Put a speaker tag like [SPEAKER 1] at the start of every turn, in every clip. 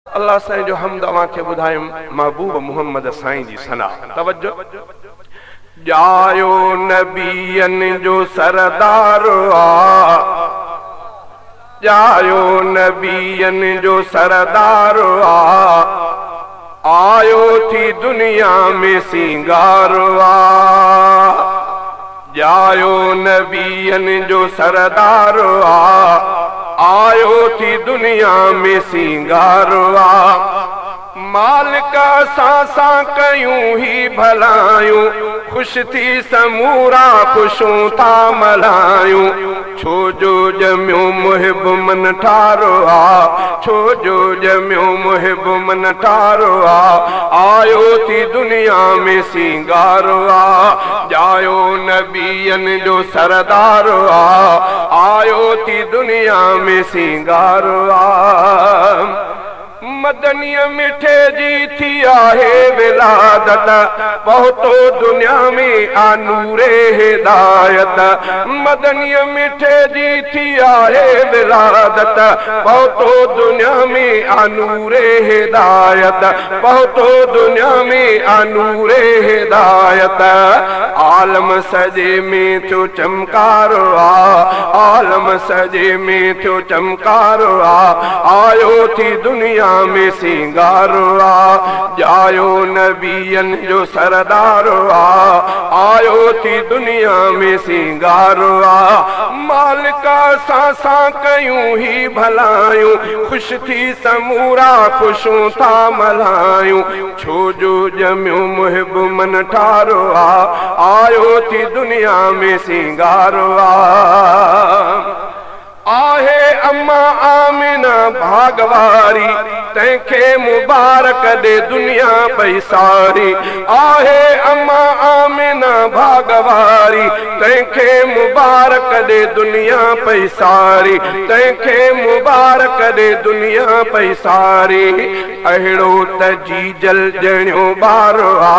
[SPEAKER 1] अल्लाह साईं जो हमद अवां खे ॿुधायूं महबूब मुहम्मद साईं जी सना। तवज्जो। जायो नबियन जो सरदार आ, जायो नबियन जो सरदार आ, आयो थी दुनिया में सिंगार आ। जायो नबियन जो सरदार आ, आयो थी दुनिया में सिंगार आ। मालिका सासा कयूं ही भलायूं, खुश थी समूरा खुशूं था मल्हायूं। छो जो जमियो मुहिब मन ठारो आ, छो जो जमियो मुहिब मन ठारो आ, आयो थी दुनिया में सिंगार आ। जायो नबियन जो सरदार आ, आयो थी दुनिया में सिंगार आ। मदनीअ मिठे जी थी आहे विलादत, बहुतो दुनिया में आ नूरे हिदायत। मदनीअ मिठे जी थी आहे विलादत, बहुतो दुनिया में आ नूरे हिदायत, बहुतो दुनिया में आ नूरे हिदायत। आलम सजे में थियो चमकारो आ, आलम सजे में थियो चमकारो आ, आयो थी दुनिया में सिंगार आ। जायो नबियन जो सरदार आ, आयो थी दुनिया में सिंगार आ। मालिका सासा कयूं ही भलायूं, खुश थी समूरा खुशूं था मल्हायूं। छो जो जमियो मुहिब मन ठारो आ, आयो थी दुनिया में सिंगार आ। आहे अम्मा आमिना भागवारी, तंहिंखे मुबारक दे दुनिया पई सारी। आहे अम्मा आमिना भागवारी, तंहिंखे मुबारक दे दुनिया पई सारी, तंहिंखे मुबारक दे दुनिया पई सारी। अहिड़ो त जीजल ॼणियो ॿार आ,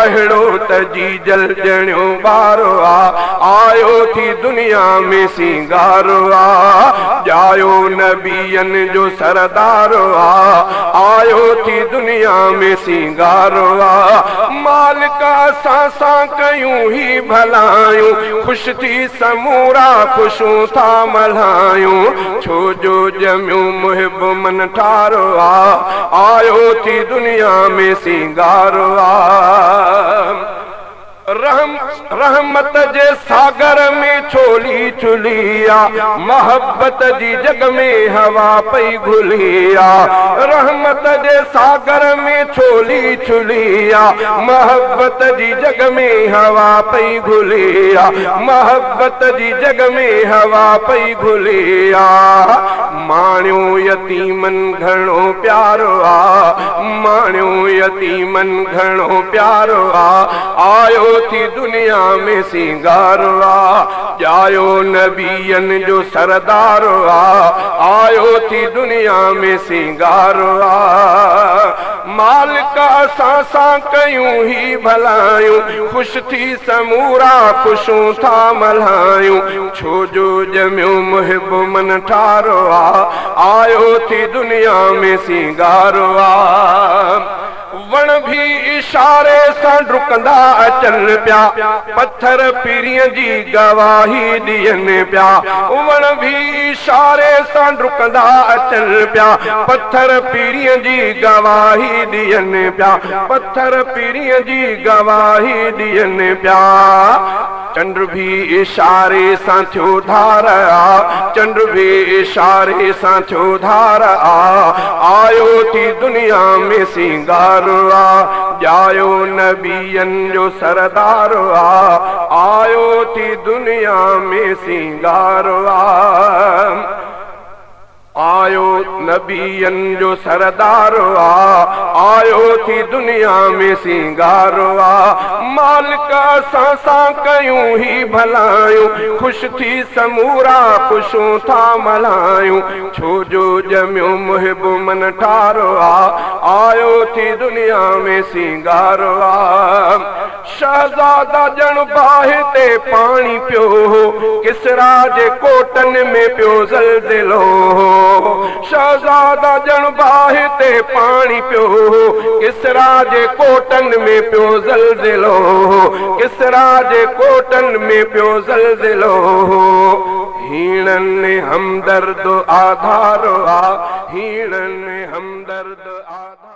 [SPEAKER 1] अहिड़ो त जीजल ॼणियो ॿार आ, आयो थी दुनिया में सिंगार आ। जायो नबियन जो सरदार आ, आयो थी दुनिया में सिंगार आ। मालिका सासा कयूं ही भलायूं, खुश थी समूरा खुशूं था मल्हायूं। छो जो जमियो मुहिब मन ठारो आ, आयो थी दुनिया में सिंगार आ। रहमत जे सागर में छोली चुलिया, मोहब्बत जी जग में हवा पई घुलिया। रहमत जे सागर में छोली चुलिया, मोहब्बत जी जग में हवा पई घुलिया, मोहब्बत जी जग में हवा पई घुलिया। माण्यो यतीमन घणो प्यारो आ, माण्यो यतीमन घणो प्यारो आ, आयो थी दुनिया में सिंगार आ। जायो नबियन जो सरदार आ, आयो थी दुनिया में सिंगार आ। मालिका सासा कयूं ही भलायूं, खुश थी समूरा खुशूं था मल्हायूं। छो जो जमियो मुहिब मन ठारो आ, आयो थी दुनिया में सिंगार आ। वण भी इशारे सां डुकंदा अचनि पिया, पत्थर पीरीअ जी गवाही ॾियनि पिया। वण भी इशारे सां डुकंदा अचनि पिया, पत्थर पीरीअ जी गवाही ॾियनि पिया, पत्थर पीरीअ जी गवाही ॾियनि पिया। चंड भी इशारे सां थियो धार आ, चंड भी इशारे सां थियो धार आ, आयो थी दुनिया में सिंगार आ। जायो नबियन जो सरदार आ, आयो थी दुनिया में सिंगार आ। आयो नबियन जो सरदार आ, आयो थी दुनिया में सिंगार आ। मालिका सासा कयूं ही भलायूं, खुश थी समूरा खुशूं था मल्हायूं। छो जो जमियो मुहिब मन ठारो आ, आयो थी दुनिया में सिंगार आ। शहजादा जण बाहि ते पानी पियो, किसरा जे कोटन में पियो ज़लज़लो। शहजादा जण बाहि ते पानी पियो, किसरा जे कोटन में पियो ज़लज़लो, किसरा जे कोटन में पियो ज़लज़लो। हीणनि हमदर्द आधार आ, हीणनि हमदर्द आधार।